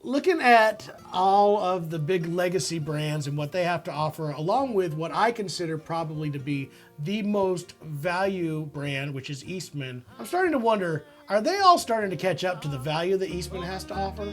looking at all of the big legacy brands and what they have to offer, along with what I consider probably to be the most value brand, which is Eastman, I'm starting to wonder, are they all starting to catch up to the value that Eastman has to offer?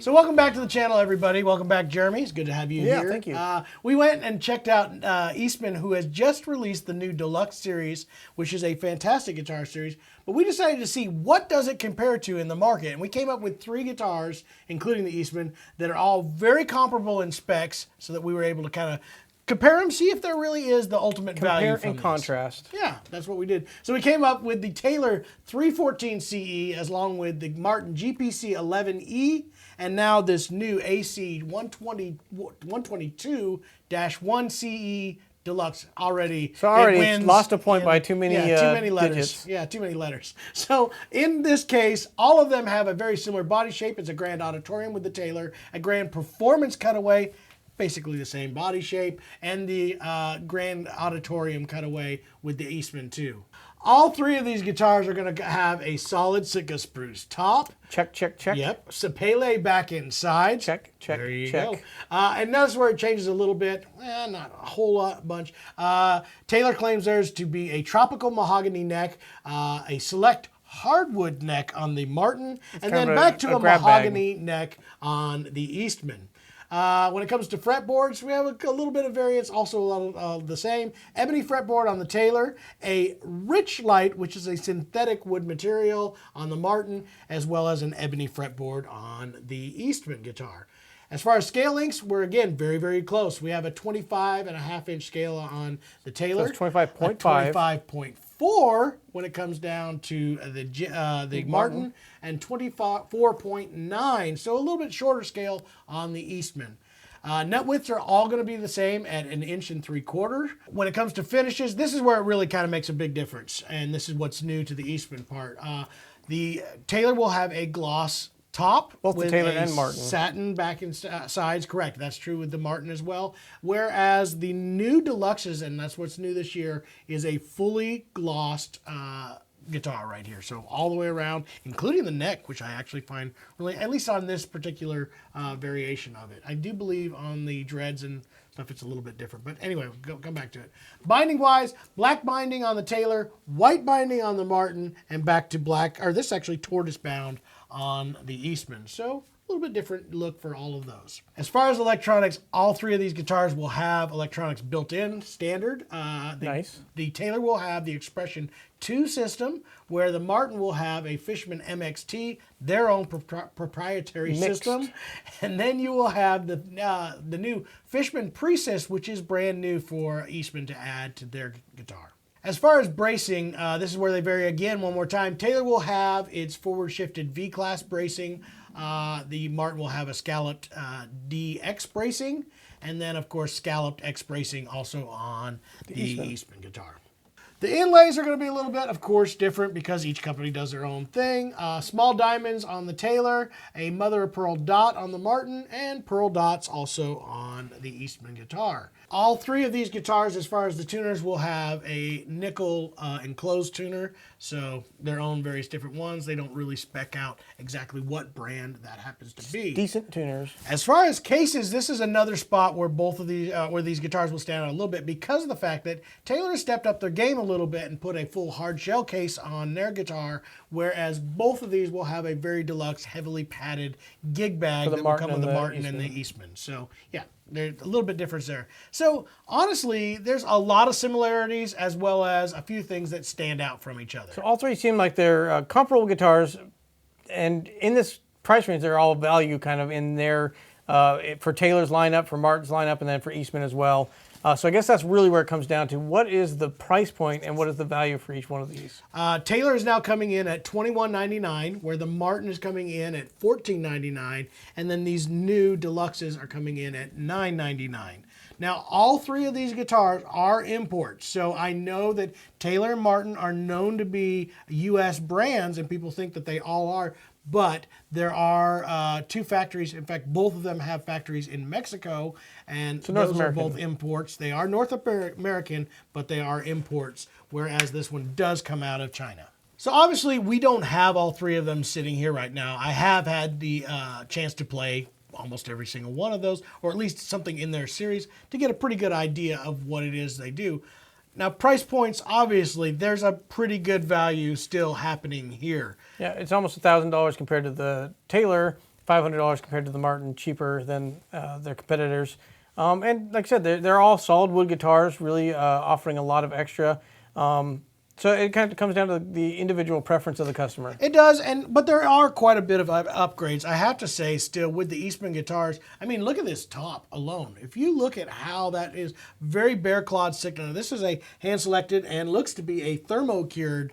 So welcome back to the channel, everybody. Welcome back, Jeremy. It's good to have you here. Yeah, thank you. We went and checked out Eastman, who has just released the new Deluxe series, which is a fantastic guitar series. But we decided to see what does it compare to in the market. And we came up with 3 guitars, including the Eastman, that are all very comparable in specs, so that we were able to kind of compare them, see if there really is the ultimate value from Compare and this. contrast. Yeah, that's what we did. So we came up with the Taylor 314 CE, as along with the Martin GPC 11E, and now this new AC122-1CE-DLX already. So already wins lost a point by too many letters. digits. Yeah, too many letters. So in this case, all of them have a very similar body shape. It's a Grand Auditorium with the Taylor, a Grand Performance cutaway, basically the same body shape, and the Grand Auditorium cutaway with the Eastman too. All 3 of these guitars are going to have a solid Sitka spruce top. Check, check, check. Yep. Sapele back and sides. Check, check, There you check. go. And notice where it changes a little bit. Not a whole bunch. Taylor claims theirs to be a tropical mahogany neck, a select hardwood neck on the Martin, and then back to a mahogany neck on the Eastman. When it comes to fretboards, we have a little bit of variance, also a lot of the same. Ebony fretboard on the Taylor, a rich light, which is a synthetic wood material on the Martin, as well as an ebony fretboard on the Eastman guitar. As far as scale lengths, we're again very, very close. We have a 25.5-inch scale on the Taylor. So it's 25.5. 25.4 when it comes down to the Martin, and 24.9. So a little bit shorter scale on the Eastman. Nut widths are all going to be the same at 1 3/4 inches. When it comes to finishes, this is where it really kind of makes a big difference, and this is what's new to the Eastman part. The Taylor will have a gloss top, both with the Taylor a and Martin. satin back and sides. Correct. That's true with the Martin as well. Whereas the new Deluxes, and that's what's new this year, is a fully glossed guitar right here. So all the way around, including the neck, which I actually find really, at least on this particular variation of it. I do believe on the dreads and stuff it's a little bit different. But anyway, come back to it. Binding wise, black binding on the Taylor, white binding on the Martin, and back to black, or this is actually tortoise bound on the Eastman. So a little bit different look for all of those. As far as electronics, all 3 of these guitars will have electronics built in, standard. Nice. The Taylor will have the Expression 2 system, where the Martin will have a Fishman MXT, their own proprietary system. And then you will have the new Fishman Presys, which is brand new for Eastman to add to their guitar. As far as bracing, this is where they vary again one more time. Taylor will have its forward-shifted V-class bracing. The Martin will have a scalloped DX bracing. And then, of course, scalloped X bracing also on the Eastman guitar. The inlays are going to be a little bit, of course, different because each company does their own thing. Small diamonds on the Taylor, a mother of pearl dot on the Martin, and pearl dots also on the Eastman guitar. All 3 of these guitars, as far as the tuners, will have a nickel enclosed tuner, so their own various different ones. They don't really spec out exactly what brand that happens to be. Decent tuners. As far as cases, this is another spot where both of these, where these guitars will stand out a little bit, because of the fact that Taylor has stepped up their game a little bit and put a full hard shell case on their guitar, whereas both of these will have a very deluxe, heavily padded gig bag that will come with the Martin and the Eastman. So yeah, there's a little bit difference there. So honestly, there's a lot of similarities as well as a few things that stand out from each other. So all 3 seem like they're comparable guitars, and in this price range, they're all value kind of in there for Taylor's lineup, for Martin's lineup, and then for Eastman as well. So I guess that's really where it comes down to. What is the price point and what is the value for each one of these? Taylor is now coming in at $21.99, where the Martin is coming in at $14.99, and then these new Deluxes are coming in at $9.99. Now, all three of these guitars are imports, so I know that Taylor and Martin are known to be U.S. brands, and people think that they all are, but there are two factories. In fact, both of them have factories in Mexico, and So North those are American. both imports. They are North American, but they are imports, whereas this one does come out of China. So obviously, we don't have all three of them sitting here right now. I have had the chance to play almost every single one of those, or at least something in their series, to get a pretty good idea of what it is they do. Now, price points, obviously, there's a pretty good value still happening here. Yeah, it's almost $1,000 compared to the Taylor, $500 compared to the Martin, cheaper than their competitors. And like I said, they're all solid wood guitars, really offering a lot of extra. So it kind of comes down to the individual preference of the customer. It does, but there are quite a bit of upgrades. I have to say, still, with the Eastman guitars, I mean, look at this top alone. If you look at how that is very bare clawed Sitka. This is a hand-selected and looks to be a thermo-cured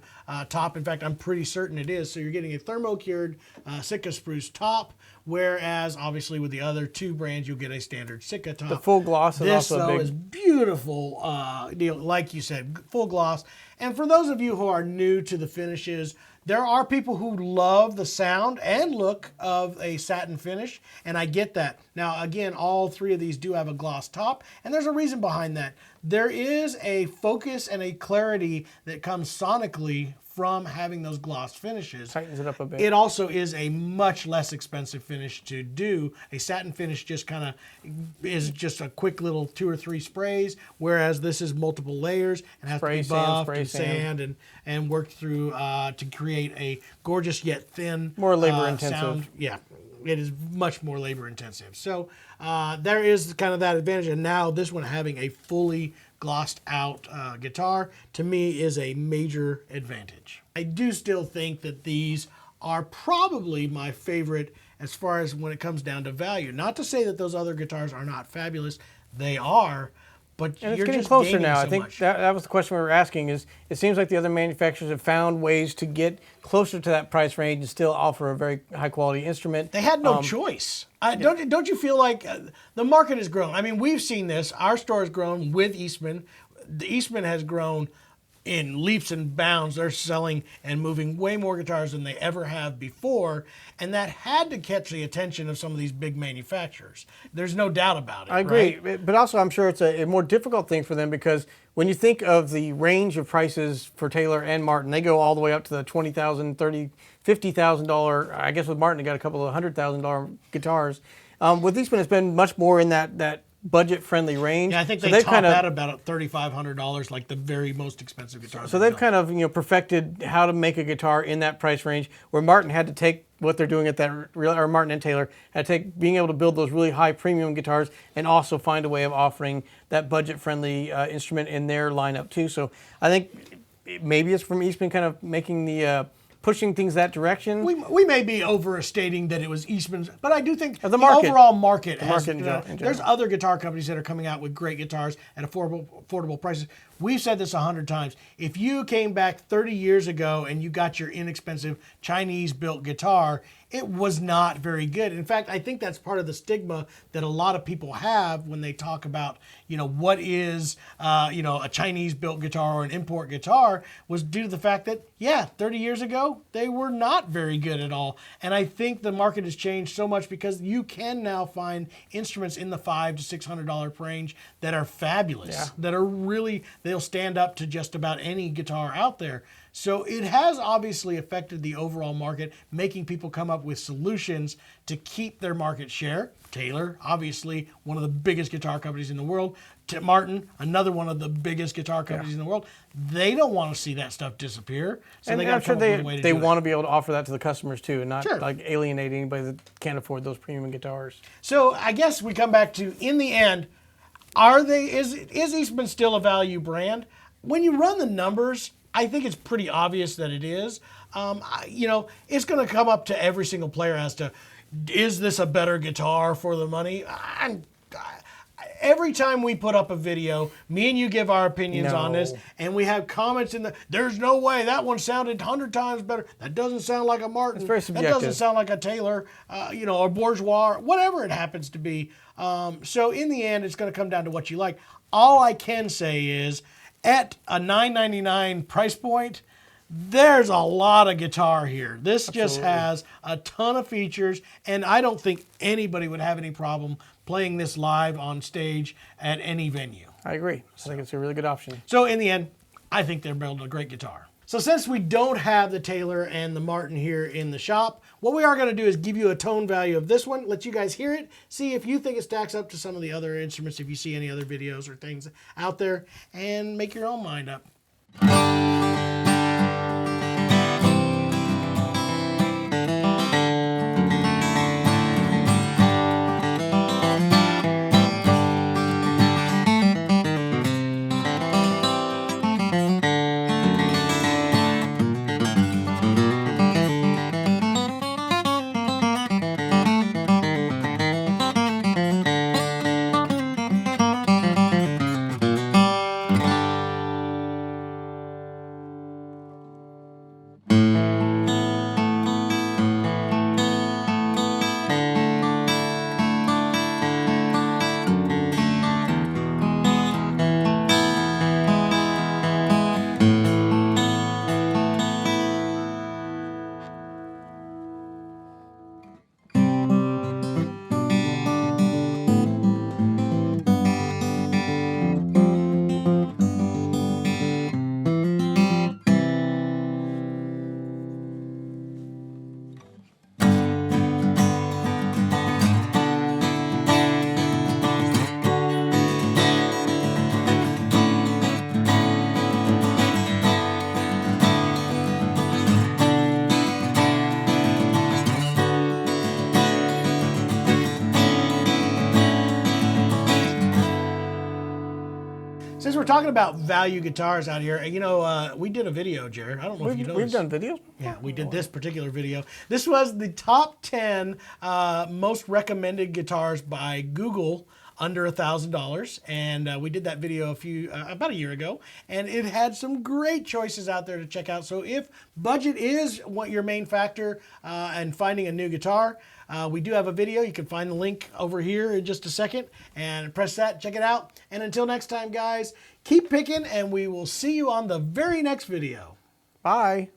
top. In fact, I'm pretty certain it is. So you're getting a thermo-cured Sitka spruce top, whereas, obviously, with the other two brands, you'll get a standard Sitka top. The full gloss is This, also though, a big... is beautiful deal, like you said, full gloss. And for those of you who are new to the finishes, there are people who love the sound and look of a satin finish, and I get that. Now, again, all three of these do have a gloss top, and there's a reason behind that. There is a focus and a clarity that comes sonically from having those gloss finishes. Tightens it up a bit. It also is a much less expensive finish to do. A satin finish just kind of is just a quick little 2 or 3 sprays, whereas this is multiple layers and has to be buffed and sand and worked through to create a gorgeous yet thin more labor intensive. Sound. Yeah, it is much more labor intensive. So there is kind of that advantage, and now this one having a fully glossed out guitar, to me, is a major advantage. I do still think that these are probably my favorite as far as when it comes down to value. Not to say that those other guitars are not fabulous. They are, but and you're it's getting just closer gaining now. so I think much. that was the question we were asking. Is it seems like the other manufacturers have found ways to get closer to that price range and still offer a very high quality instrument. They had no choice. Don't you feel like the market has grown? I mean, we've seen this. Our store has grown with Eastman. The Eastman has grown in leaps and bounds. They're selling and moving way more guitars than they ever have before, and that had to catch the attention of some of these big manufacturers. There's no doubt about it. I agree, right? but also I'm sure it's a more difficult thing for them because when you think of the range of prices for Taylor and Martin, they go all the way up to the $20,000, $30,000, $50,000. I guess with Martin, they got a couple of $100,000 guitars. With Eastman, it's been much more in that budget-friendly range. Yeah, I think so they top that about $3,500, like the very most expensive guitars. So they've kind of perfected how to make a guitar in that price range. Where Martin had to take what they're doing at that, or Martin and Taylor had to take being able to build those really high premium guitars and also find a way of offering that budget-friendly instrument in their lineup too. So I think maybe it's from Eastman kind of making the pushing things that direction. We may be overstating that it was Eastman's, but I do think the market. Overall market has. In general. There's other guitar companies that are coming out with great guitars at affordable prices. We've said this 100 times. If you came back 30 years ago and you got your inexpensive Chinese-built guitar, it was not very good. In fact, I think that's part of the stigma that a lot of people have when they talk about, what is, a Chinese-built guitar or an import guitar, was due to the fact that, 30 years ago, they were not very good at all. And I think the market has changed so much because you can now find instruments in the $500 to $600 range that are fabulous, that are really, they'll stand up to just about any guitar out there. So it has obviously affected the overall market, making people come up with solutions to keep their market share. Taylor, obviously one of the biggest guitar companies in the world. Martin, another one of the biggest guitar companies in the world. They don't want to see that stuff disappear. So and they got to come up with a way to they do want it. to be able to offer that to the customers too, and not like alienate anybody that can't afford those premium guitars. So I guess we come back to, in the end, is Eastman still a value brand? When you run the numbers, I think it's pretty obvious that it is. It's going to come up to every single player as to, is this a better guitar for the money? every time we put up a video, me and you give our opinions on this, No. and we have comments there's no way that one sounded 100 times better. That doesn't sound like a Martin. It's very That subjective. doesn't sound like a Taylor, or Bourgeois, whatever it happens to be. So in the end, it's going to come down to what you like. All I can say is, at a $9.99 price point, there's a lot of guitar here. This just has a ton of features, and I don't think anybody would have any problem playing this live on stage at any venue. I agree. I think it's a really good option. So in the end, I think they're building a great guitar. So since we don't have the Taylor and the Martin here in the shop, what we are going to do is give you a tone value of this one, let you guys hear it, see if you think it stacks up to some of the other instruments, if you see any other videos or things out there, and make your own mind up. Since we're talking about value guitars out here, we did a video, Jared. I don't know if you know We've done videos? Yeah, we did this particular video. This was the top 10 most recommended guitars by Google under $1,000, and we did that video about a year ago, and it had some great choices out there to check out. So if budget is what your main factor and finding a new guitar, we do have a video. You can find the link over here in just a second, and press that, check it out. And until next time, guys, keep picking, and we will see you on the very next video. Bye.